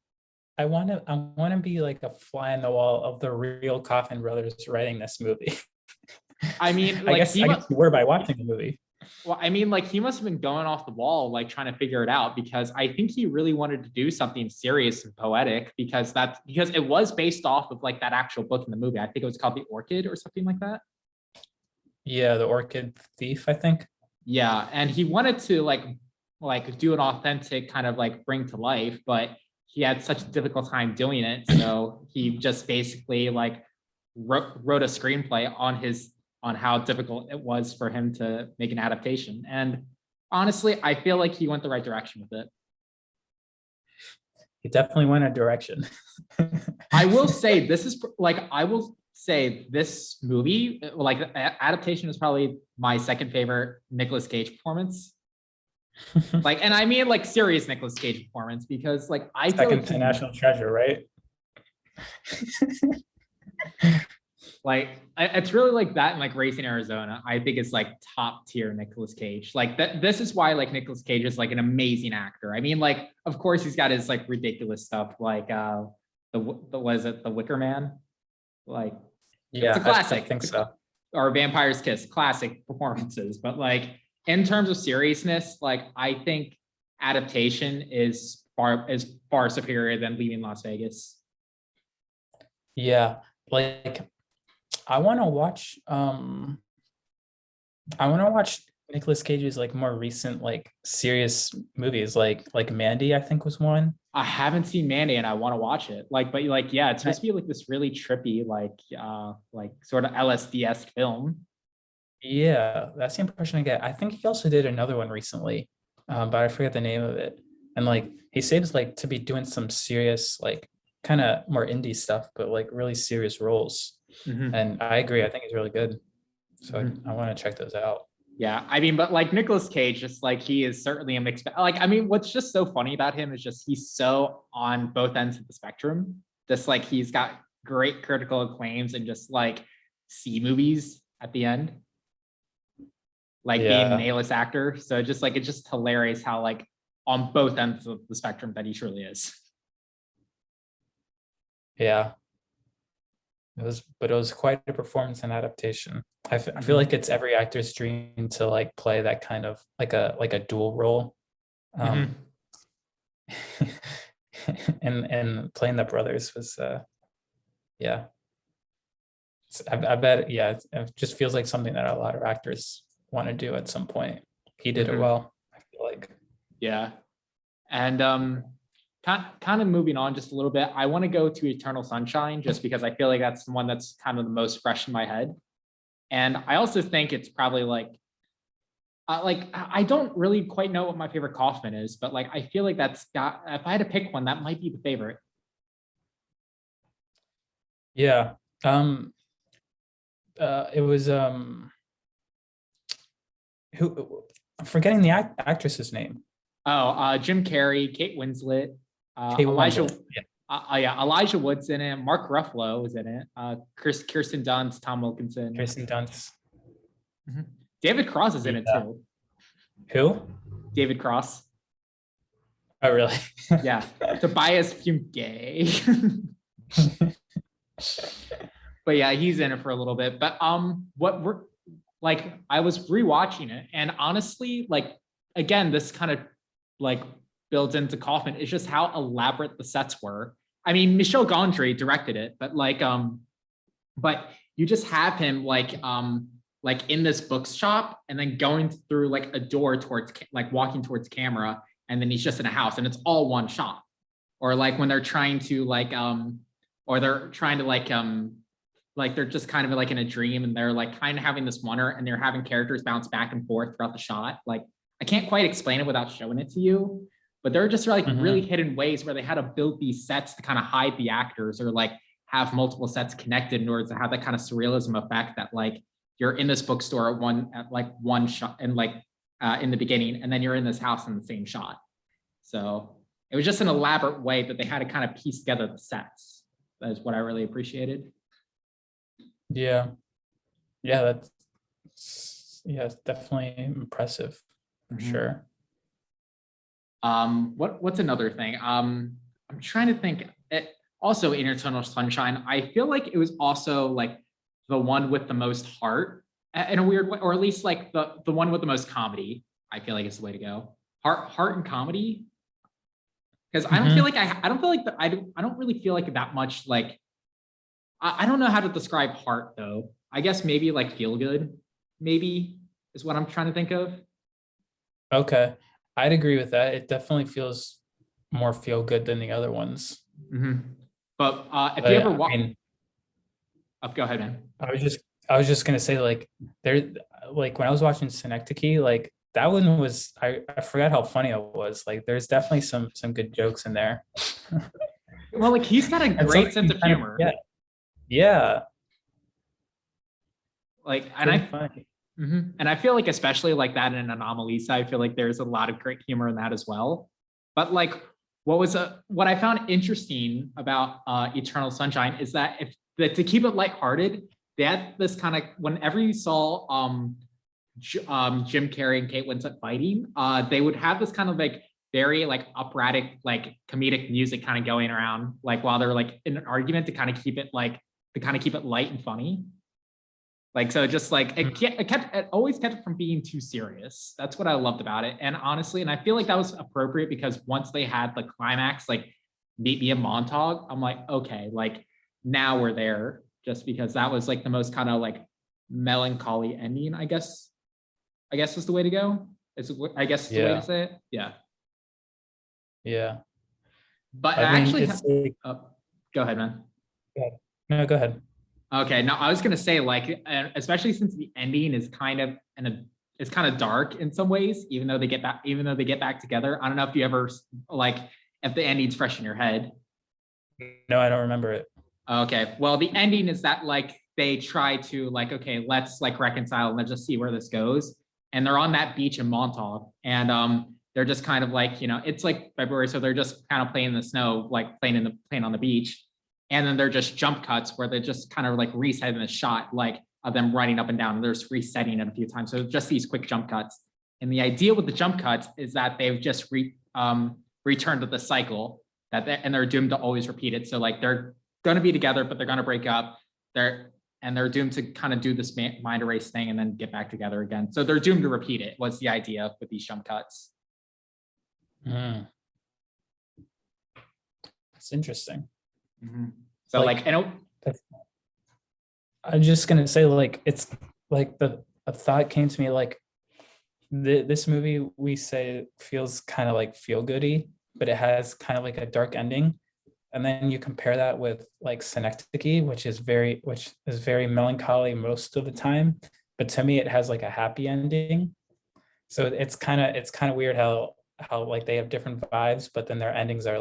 I want to be like a fly on the wall of the real Kaufman brothers writing this movie. I mean, I like guess you were by watching the movie. well, I mean, like he must have been going off the wall, like trying to figure it out, because I think he really wanted to do something serious and poetic, because it was based off of like that actual book in the movie. I think it was called The Orchid or something like that. Yeah, the Orchid Thief, I think. Yeah, and he wanted to like do an authentic kind of like bring to life, but he had such a difficult time doing it, so he just basically like wrote a screenplay on how difficult it was for him to make an adaptation. And honestly, I feel like he went the right direction with it. He definitely went a direction. I will say this movie, like Adaptation, is probably my second favorite Nicolas Cage performance. Like, and I mean like serious Nicolas Cage performance, because like I feel Second like to National Treasure, right? like it's really like that, and like Racing Arizona, I think it's like top tier Nicolas Cage. Like that, this is why like Nicolas Cage is like an amazing actor. I mean, like of course he's got his like ridiculous stuff, like the was it The Wicker Man? Like it's Yeah, a I classic. think so. Or Vampire's Kiss, classic performances. But like in terms of seriousness, like I think Adaptation is far superior than Leaving Las Vegas. Yeah, like I want to watch Nicolas Cage's like more recent like serious movies like Mandy, I think was one. I haven't seen Mandy and I want to watch it. Like, but like, yeah, it's I- supposed to be like this really trippy, like sort of LSD-esque film. Yeah, that's the impression I get. I think he also did another one recently, but I forget the name of it. And like he seems like to be doing some serious, like kind of more indie stuff, but like really serious roles. Mhm. And I agree. I think he's really good. So I Mhm. want to check those out. Yeah, I mean, but like Nicolas Cage, just like he is certainly a mixed. Like, I mean, what's just so funny about him is just he's so on both ends of the spectrum. Just like he's got great critical acclaims and just like C movies at the end, like being an Yeah, A-list actor. So just like it's just hilarious how like on both ends of the spectrum that he truly is. yeah. But it was quite a performance and adaptation. I feel like Mhm. it's every actor's dream to like play that kind of like a dual role. Um, Mhm. and playing the brothers was yeah. I bet yeah, it just feels like something that a lot of actors want to do at some point. He did it Mhm. well, I feel like. Yeah. And kind of moving on just a little bit, I want to go to Eternal Sunshine just because I feel like that's the one that's kind of the most fresh in my head. And I also think it's probably like I don't really quite know what my favorite Kaufman is, but like I feel like that's got, if I had to pick one, that might be the favorite. Yeah. Um it was who I'm forgetting the actress's name. Oh, Jim Carrey, Kate Winslet, Kate Winslet. Yeah. Yeah, Elijah Wood's in it. Mark Ruffalo was in it. Kirsten Dunst, Tom Wilkinson. Kirsten Dunst. Mhm. David Cross is in it Yeah. too. Who? David Cross. Oh, really? Yeah. Tobias Fugay. But yeah, he's in it for a little bit. But what we're like, I was rewatching it, and honestly, like again, this kind of like builds into Kaufman. It's just how elaborate the sets were. I mean, Michel Gondry directed it, but you just have him like in this bookshop and then going through like a door towards like walking towards camera, and then he's just in a house and it's all one shot. Or like when they're trying to or they're trying to like they're just kind of like in a dream and they're like kind of having this wonder and they're having characters bounce back and forth throughout the shot. Like I can't quite explain it without showing it to you, but there are just like really Mhm. hidden ways where they had to build these sets to kind of hide the actors or like have multiple sets connected in order to have that kind of surrealism effect that like you're in this bookstore at like one shot and like in the beginning, and then you're in this house in the same shot. So it was just an elaborate way that they had to kind of piece together the sets. That is what I really appreciated. Yeah. Yeah, yeah, it's definitely impressive for Mhm. sure. What's another thing? I'm trying to think. It, also, in Eternal Sunshine, I feel like it was also like the one with the most heart in a weird way, or at least like the one with the most comedy. I feel like it's the way to go. Heart and comedy, because I don't feel Hmm. like I don't feel like I don't really feel like that much like I don't know how to describe heart though. I guess maybe like feel good, maybe is what I'm trying to think of. Okay. I'd agree with that. It definitely feels more feel good than the other ones. Mhm. But if you But ever I walk, mean, oh, go ahead, man. I was just gonna say like there like when I was watching Synecdoche, like that one was I forgot how funny it was. Like there's definitely some good jokes in there. Well, like he's got a And great something sense you of kind of humor. forget. Yeah, Like, and pretty I funny. and I feel like especially like that in Anomalisa, I feel like there's a lot of great humor in that as well. But like, what I found interesting about Eternal Sunshine is that if that to keep it lighthearted, they had this kind of whenever you saw Jim Carrey and Kate Winslet fighting, they would have this kind of like very like operatic, like comedic music kind of going around, like while they're like in an argument to kind of keep it light and funny. Like, so just like it always kept it from being too serious. That's what I loved about it. And honestly, and I feel like that was appropriate because once they had the climax, like meet me in Montauk, I'm like, okay, like now we're there, just because that was like the most kind of like melancholy ending, I guess is the way to go. I guess the way to say it. Yeah. Yeah. But I mean, actually, it's like, go ahead, man. no, go ahead. Okay, no, I was gonna say like, especially since the ending is kind of it's kind of dark in some ways, even though they get back together. I don't know if you ever like if the ending's fresh in your head. No, I don't remember it. Okay, well, the ending is that like they try to like, okay, let's like reconcile and let's just see where this goes. And they're on that beach in Montauk, and they're just kind of like, it's like February, so they're just kind of playing in the snow, like playing on the beach. And then they're just jump cuts where they're just kind of like resetting the shot, like of them running up and down. And they're just resetting it a few times. So just these quick jump cuts. And the idea with the jump cuts is that they've just returned to the cycle and they're doomed to always repeat it. So like they're going to be together, but they're going to break up. They're doomed to kind of do this mind erase thing and then get back together again. So they're doomed to repeat it. Was the idea with these jump cuts? That's interesting. Mm-hmm. So like I'm just gonna say, like, it's like a thought came to me, like this movie we say feels kind of like feel goody, but it has kind of like a dark ending. And then you compare that with like Synecdoche, which is very melancholy most of the time, but to me it has like a happy ending. So it's kind of weird how like they have different vibes, but then their endings are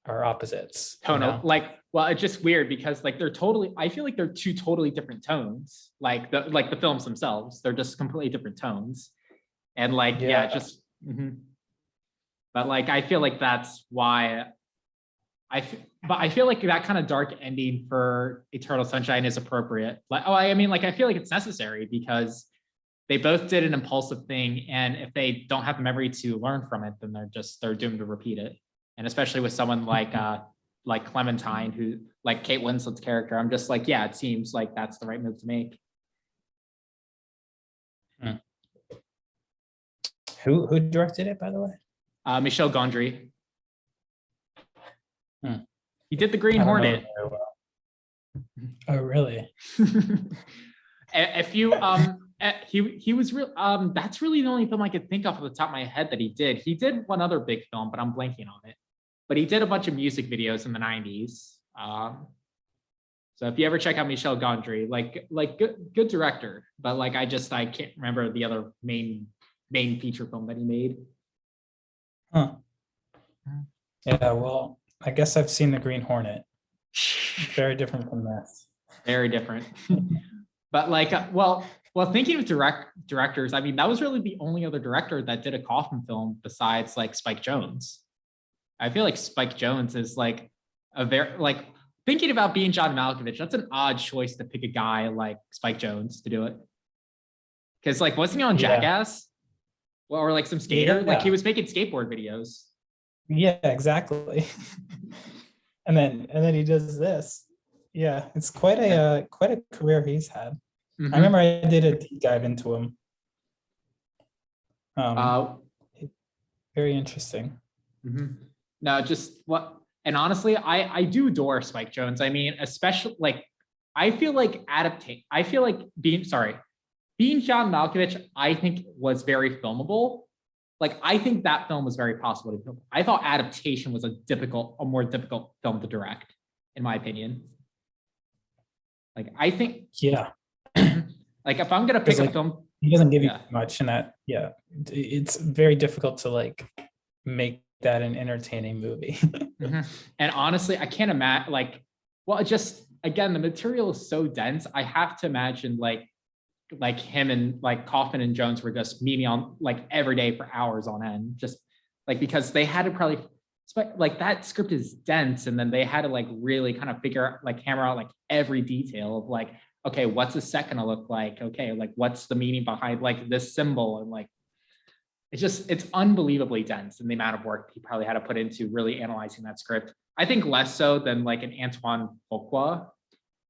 opposites. Like, well, it's just weird because like I feel like they're two totally different tones. Like the films themselves, they're just completely different tones. And like, but like I feel like that's why but I feel like that kind of dark ending for Eternal Sunshine is appropriate. Like, I mean, like I feel like it's necessary because they both did an impulsive thing, and if they don't have the memory to learn from it, then they're doomed to repeat it. And especially with someone like Clementine, who like Kate Winslet's character, I'm just like, yeah, it seems like that's the right move to make. Who directed it, by the way? Michel Gondry. He did the Green Hornet. Oh, really? If you he was real. That's really the only film I could think of the top of my head that he did. He did one other big film, but I'm blanking on it. But he did a bunch of music videos in the 90s. So if you ever check out Michel Gondry, like good director, but like I can't remember the other main feature film that he made. Yeah, well, I guess I've seen the Green Hornet. Very different from this. Very different. But like, well, thinking of directors, I mean, that was really the only other director that did a Kaufman film besides like Spike Jonze. I feel like Spike Jonze is like a very like thinking about Being John Malkovich. That's an odd choice to pick a guy like Spike Jonze to do it. Because like, wasn't he on Jackass? Well, or like some skater? Like he was making skateboard videos. Yeah, exactly. and then he does this. Yeah, it's quite a career he's had. I remember I did a deep dive into him. Very interesting. No, just what, and honestly, I do adore Spike Jonze. I mean, especially like, I feel like Being John Malkovich, I think was very filmable. Like, I think that film was very possible to film. I thought Adaptation was a more difficult film to direct, in my opinion. Like, I think, like if I'm gonna pick a film, he doesn't give you much in that. Yeah, it's very difficult to like make that an entertaining movie. And honestly, I can't imagine just again, the material is so dense. I have to imagine like him and like Kaufman and Jones were just meeting on like every day for hours on end, just like because they had to probably like that script is dense, and then they had to like really kind of hammer out like every detail of like, okay, what's the set gonna look like? Okay, like what's the meaning behind like this symbol? And like it's unbelievably dense in the amount of work he probably had to put into really analyzing that script. I think less so than like an Antoine Fuqua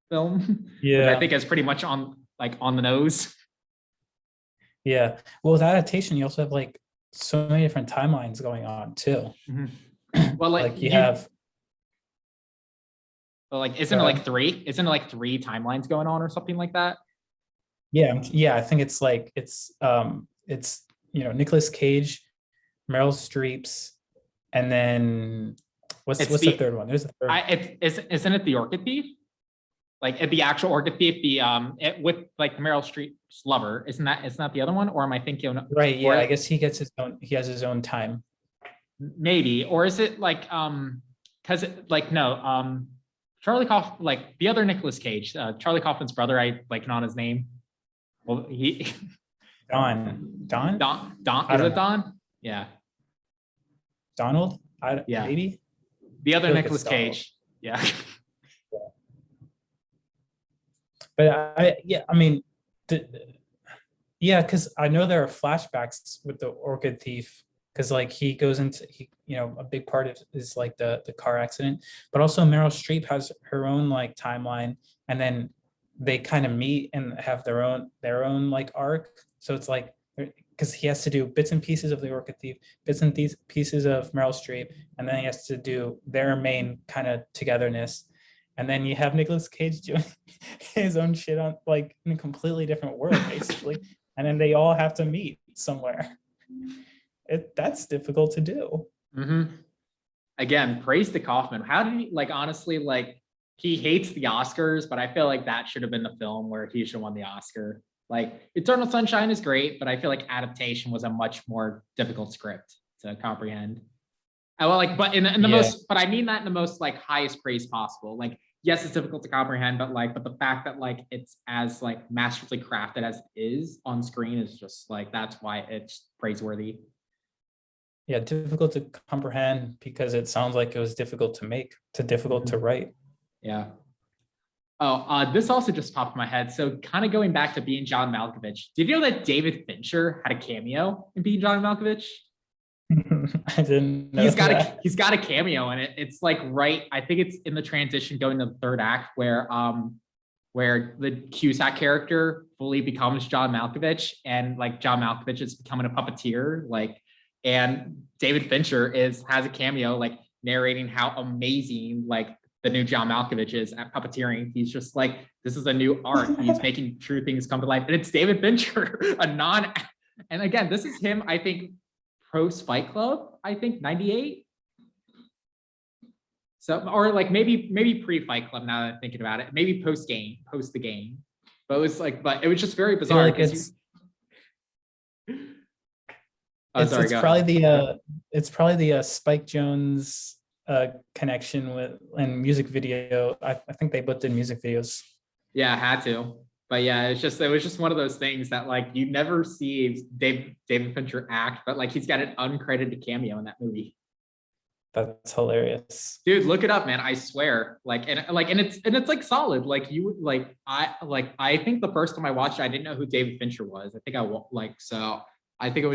film, which I think is pretty much on like on the nose. Yeah. Well, with adaptation, you also have like so many different timelines going on too. Well, Like you have, isn't it like three? Isn't it like three timelines going on or something like that? yeah, I think it's like it's Nicolas Cage, Meryl Streep's, and then what's the third one? There's a third. Isn't it the Orchid Thief? Like the actual Orchid Thief, with like Meryl Streep's lover, isn't that the other one? Or am I thinking? Right, yeah, I guess he has his own time. Maybe, or is it like because like no, Charlie Kaufman, like the other Nicolas Cage, Charlie Kaufman's brother, I like not his name. Well, he Don. Is it Don? Yeah. Donald? Yeah. Maybe. The other Nicolas Cage. Yeah. But because I know there are flashbacks with the Orchid Thief, because like he goes into a big part of is like the car accident, but also Meryl Streep has her own like timeline, and then they kind of meet and have their own like arc. So it's like, because he has to do bits and pieces of the Orchid Thief, bits and pieces of Meryl Streep, and then he has to do their main kind of togetherness. And then you have Nicolas Cage doing his own shit on like in a completely different world, basically. And then they all have to meet somewhere. That's difficult to do. Again, praise to Kaufman. How did he, like, honestly, like, he hates the Oscars, but I feel like that should have been the film where he should have won the Oscar. Like, Eternal Sunshine is great, but I feel like Adaptation was a much more difficult script to comprehend. Well, like, but in the most, but I mean that in the most like highest praise possible. Like, yes, it's difficult to comprehend, but the fact that like it's as like masterfully crafted as it is on screen is just like, that's why it's praiseworthy. Yeah, difficult to comprehend because it sounds like it was difficult to make, difficult to write. Yeah. Oh, this also just popped in my head. So kind of going back to Being John Malkovich, did you know that David Fincher had a cameo in Being John Malkovich? I didn't know he's got a cameo in it. It's like I think it's in the transition going to the third act where the Cusack character fully becomes John Malkovich, and like John Malkovich is becoming a puppeteer, like, and David Fincher has a cameo like narrating how amazing like the new John Malkovich is at puppeteering. He's just like, this is a new art. He's making true things come to life. And it's David Fincher, and again, this is him, I think, post Fight Club, I think 98. So, or like maybe pre-Fight Club now that I'm thinking about it, maybe post the game. But it was like, but it was just very bizarre. Like it's probably the Spike Jonze connection with and music video. I think they both did music videos. Yeah, I had to. But yeah, it was just one of those things that like you never see David Fincher act, but like he's got an uncredited cameo in that movie. That's hilarious, dude. Look it up, man. I swear. And it's like solid. Like you like I think the first time I watched it, I didn't know who David Fincher was. I think I think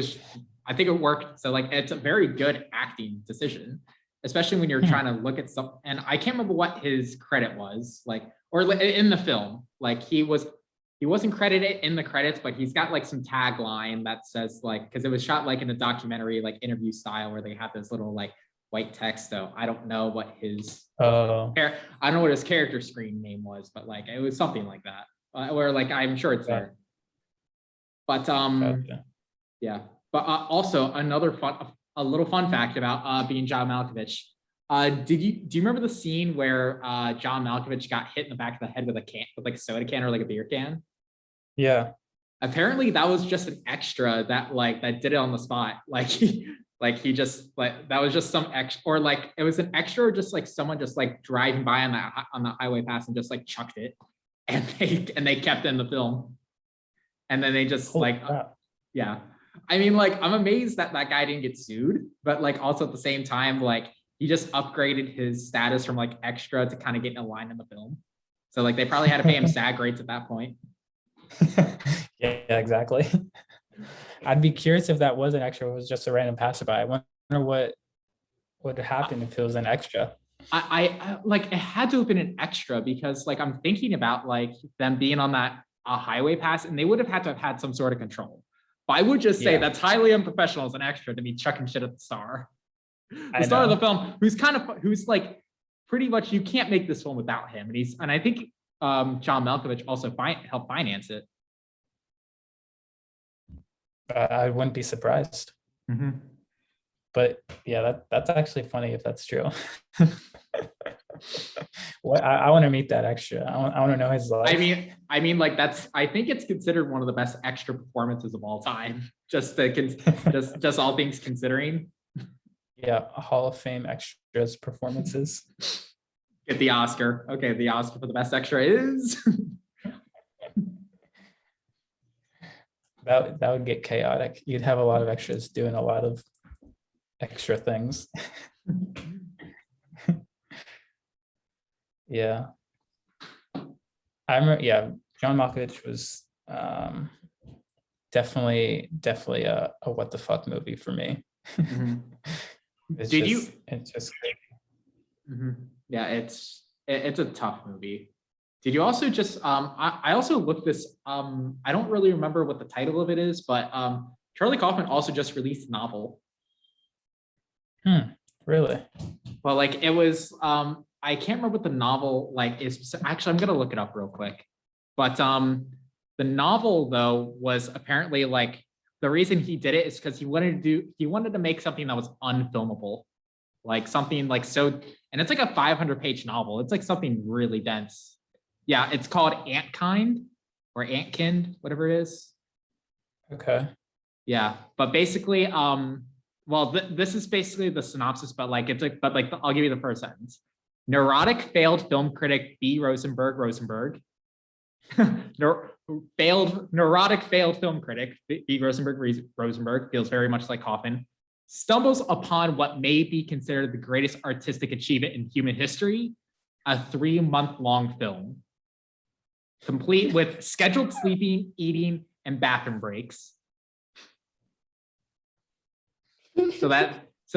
it worked. So like it's a very good acting decision, especially when you're trying to look at some. And I can't remember what his credit was like, or in the film, like he wasn't credited in the credits, but he's got like some tagline that says like, because it was shot like in a documentary, like interview style, where they have this little like white text. So I don't know what his I don't know what his character screen name was, but like it was something like that. Where like I'm sure it's there. But yeah. But also a little fun fact about Being John Malkovich. Do you remember the scene where John Malkovich got hit in the back of the head with like a soda can or like a beer can? Yeah. Apparently that was just an extra that did it on the spot. Like he just like that was just some extra, or like it was an extra, or just like someone just like driving by on the highway pass and just like chucked it, and they kept it in the film, and then they just yeah. I mean, like I'm amazed that guy didn't get sued, but like also at the same time, like he just upgraded his status from like extra to kind of getting a line in the film. So like they probably had to pay him SAG rates at that point. Yeah, exactly. I'd be curious if that was an extra, or was just a random passerby. I wonder what would happen if it was an extra. I like it had to have been an extra, because like I'm thinking about like them being on that a highway pass, and they would have had to have had some sort of control. But I would just say Yeah. that's highly unprofessional as an extra to be chucking shit at the star. The I star of the know. film, who's like pretty much, you can't make this film without him. And I think John Malkovich also helped finance it. I wouldn't be surprised. But yeah, that's actually funny if that's true. What I want to meet that extra. I want to know his life. I mean, like I think it's considered one of the best extra performances of all time. Just all things considering. Yeah, a Hall of Fame extras performances. Get the Oscar. Okay, the Oscar for the best extra is. That would get chaotic. You'd have a lot of extras doing a lot of extra things. Yeah. I remember, yeah, John Malkovich was definitely a what the fuck movie for me. It's just Yeah, it's a tough movie. Did you also just I also looked this I don't really remember what the title of it is, but Charlie Kaufman also just released a novel. Really? Well, like it was I can't remember what the novel like is. Actually, I'm gonna look it up real quick. But the novel though was apparently like the reason he did it is because he wanted to make something that was unfilmable, like something like so, and it's like a 500-page novel. It's like something really dense. Yeah, it's called Antkind or Antkind, whatever it is. Okay. Yeah, but basically, well, this is basically the synopsis, but like I'll give you the first sentence. Neurotic failed film critic B. Rosenberg. Neurotic failed film critic B. Rosenberg feels very much like Kaufman. Stumbles upon what may be considered the greatest artistic achievement in human history, a 3-month-long film, complete with scheduled sleeping, eating, and bathroom breaks. So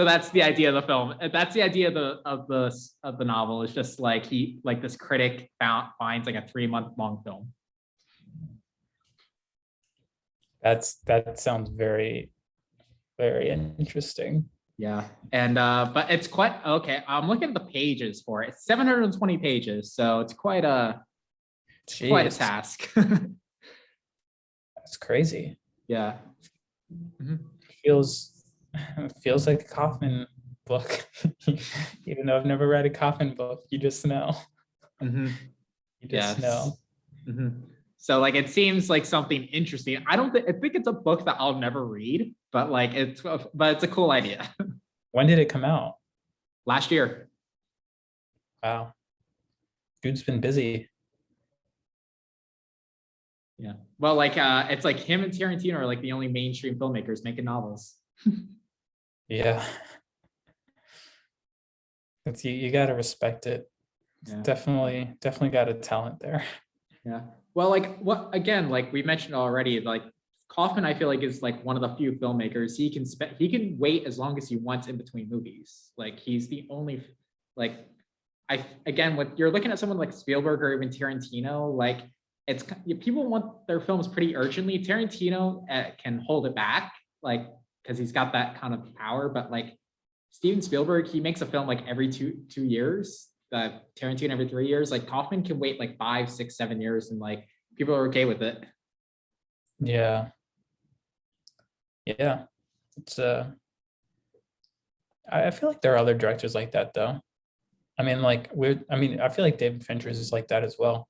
that's the idea of the film. That's the idea of the novel. It's just like this critic finds like a 3-month-long film. That sounds very, very interesting. Yeah, and but it's quite okay. I'm looking at the pages for it. It's 720 pages, so it's quite a task. That's crazy. Yeah. Feels like a Kaufman book. Even though I've never read a Kaufman book, you just know. You just know. So like it seems like something interesting. I think it's a book that I'll never read, but like it's a cool idea. When did it come out? Last year. Wow. Dude's been busy. Yeah. Well, like it's like him and Tarantino are like the only mainstream filmmakers making novels. Yeah. It's you gotta respect it. Yeah. Definitely got a talent there. Yeah. Well, like what again, like we mentioned already, like Kaufman, I feel like is like one of the few filmmakers he can wait as long as he wants in between movies. Like he's the only like when you're looking at someone like Spielberg or even Tarantino, like it's people want their films pretty urgently. Tarantino can hold it back, like because he's got that kind of power. But like Steven Spielberg, he makes a film like every two years. Tarantino every 3 years. Like Kaufman can wait like 5, 6, 7 years, and like people are okay with it. Yeah. Yeah. It's I feel like there are other directors like that though. I mean, I feel like David Fincher is like that as well.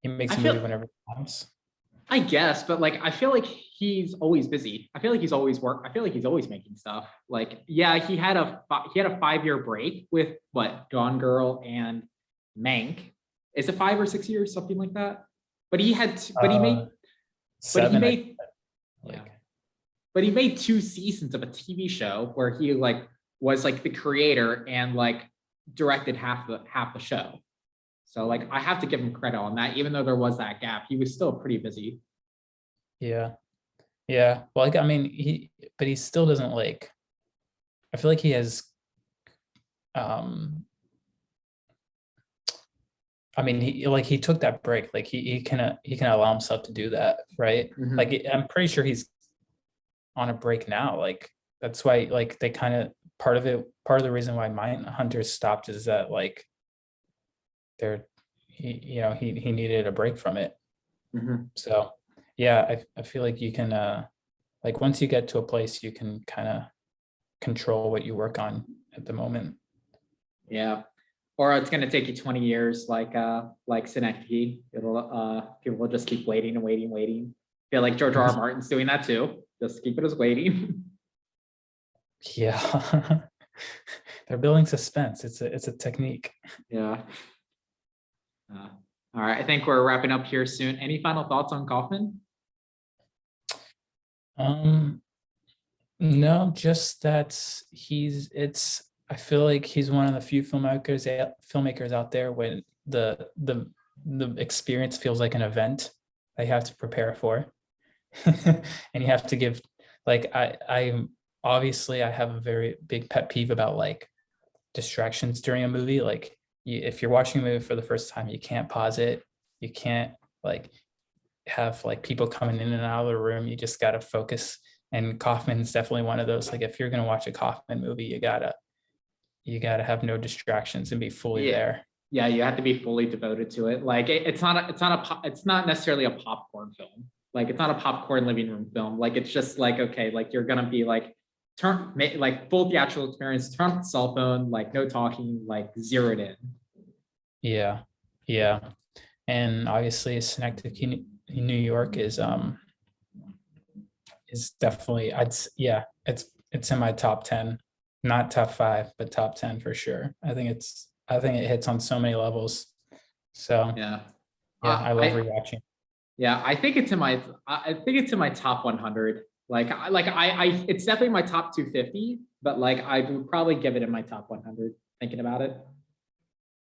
He makes a movie whenever he wants. I guess, but like I feel like he's always busy. I feel like he's always making stuff. Like, yeah, he had a 5-year break with Gone Girl and Mank. Is it 5 or 6 years, something like that? But he had, but he made, 7, but he made 2 seasons of a TV show where he like was like the creator and like directed half the show. So like I have to give him credit on that, even though there was that gap, he was still pretty busy. Yeah. Yeah. Well, like, I mean, he still doesn't like, I feel like he has, I mean, he took that break. Like he can allow himself to do that, right? Mhm. Like I'm pretty sure he's on a break now. Like that's why like they kind of part of the reason why Mindhunters stopped is that like they're he needed a break from it. Mhm. So yeah, I feel like you can like once you get to a place you can kind of control what you work on at the moment. Yeah. Or it's gonna take you 20 years, like Synecdoche. People will just keep waiting and waiting, waiting. I feel like George R. R. Martin's doing that too. Just keep it as waiting. Yeah. They're building suspense. It's a technique. Yeah. Uh, all right. I think we're wrapping up here soon. Any final thoughts on Kaufman? Um, no, just that I feel like he's one of the few filmmakers out there when the experience feels like an event they have to prepare for. And you have to give like I obviously I have a very big pet peeve about like distractions during a movie. Like if you're watching a movie for the first time, you can't pause it. You can't like have like people coming in and out of the room. You just gotta focus. And Kaufman's definitely one of those. Like if you're gonna watch a Kaufman movie, you gotta have no distractions and be fully Yeah. there. Yeah, you have to be fully devoted to it. Like it's not necessarily a popcorn film. Like it's not a popcorn living room film. Like it's just like, okay, like you're gonna be like like full theatrical experience, turn off the cell phone, like no talking, like zeroed in. Yeah. Yeah. And obviously Synecdoche, New York is definitely yeah, it's in my top 10, not top 5, but top 10 for sure. I think it hits on so many levels. So Yeah. yeah, I love I rewatching. Yeah, I think it's in my top 100. It's definitely my top 250, but like I would probably give it in my top 100 thinking about it.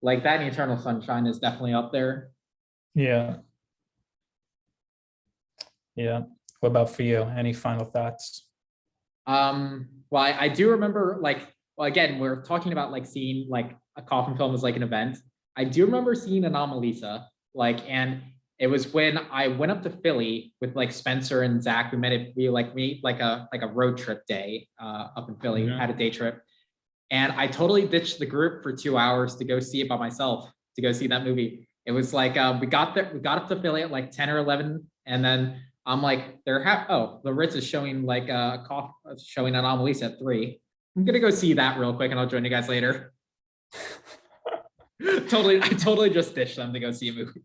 Like that and Eternal Sunshine is definitely up there. Yeah. Yeah. What about for you? Any final thoughts? Well, I do remember like, well, again, we're talking about like seeing like a Kaufman film as like an event. I do remember seeing Anomalisa, like, and it was when I went up to Philly with like Spencer and Zach. We made like a road trip day up in Philly, Mhm. had a day trip, and I totally ditched the group for 2 hours to go see it by myself, to go see that movie. It was like we got up to Philly at like 10 or 11, and then I'm like, the Ritz is showing like showing Anomalisa at 3. I'm gonna go see that real quick, and I'll join you guys later. I totally just ditched them to go see a movie.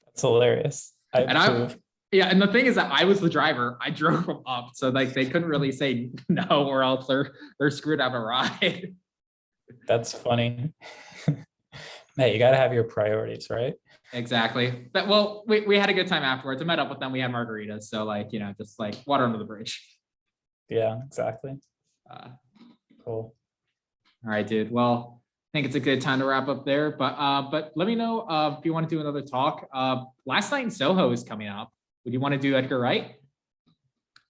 That's hilarious. I And I, approve. yeah, and the thing is that I was the driver. I drove them up, so like they couldn't really say no, or else they're screwed out of a ride. That's funny. Hey, you got to have your priorities, right? Exactly. But well, we had a good time afterwards. I met up with them. We had margaritas. So like, just like water under the bridge. Yeah, exactly. Uh, Cool. all right, dude. Well, I think it's a good time to wrap up there. But let me know if you want to do another talk. Last Night in Soho is coming up. Would you want to do Edgar Wright?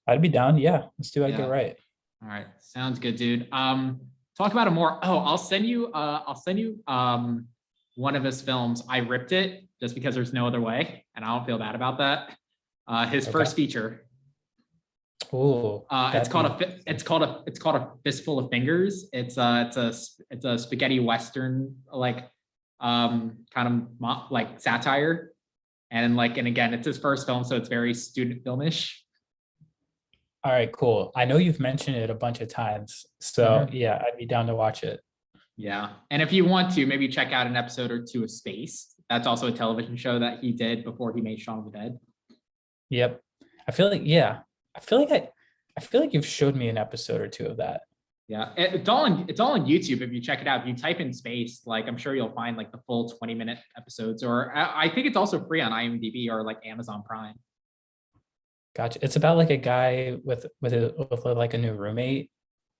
I'd be down. Yeah, let's do Edgar Yeah. Wright. All right. Sounds good, dude. Talk about it more. Oh, I'll send you one of his films. I ripped it just because there's no other way, and I don't feel bad about that. His Okay. first feature. Oh, It's called a Fistful of Fingers. It's a spaghetti western like kind of like satire, and again it's his first film, so it's very student filmish. all right, cool. I know you've mentioned it a bunch of times. So Mhm. yeah, I'd be down to watch it. Yeah, and if you want to, maybe check out an episode or two of Space. That's also a television show that he did before he made Shaun of the Dead. Yep. I feel like, yeah. I feel like I feel like you've showed me an episode or two of that. Yeah, it's all on YouTube. If you check it out, if you type in Space, like I'm sure you'll find like the full 20-minute episodes. Or I think it's also free on IMDb or like Amazon Prime. Gotcha. It's about like a guy with like a new roommate,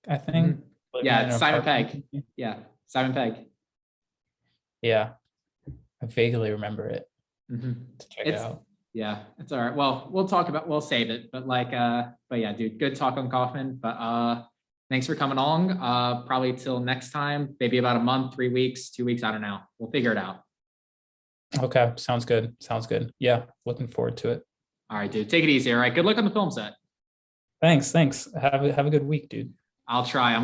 I think, Mhm. living Yeah, in an it's Simon apartment. Pegg. Yeah, Simon Pegg. Yeah, I vaguely remember it Mhm. to check It's out. Yeah, it's all right. Well, we'll save it. But yeah, dude, good talk on Kaufman. But thanks for coming along. Probably till next time, maybe about a month, 3 weeks, 2 weeks. I don't know. We'll figure it out. Okay, sounds good. Sounds good. Yeah, looking forward to it. All right, dude. Take it easy. All right. Good luck on the film set. Thanks. Have a good week, dude. I'll try. I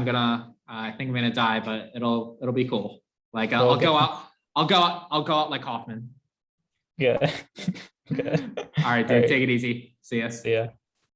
think I'm gonna die, but it'll be cool. Like Well, I'll go out. I'll go out like Kaufman. yeah. All Okay. right, All dude. right. Take it easy. See ya. See ya.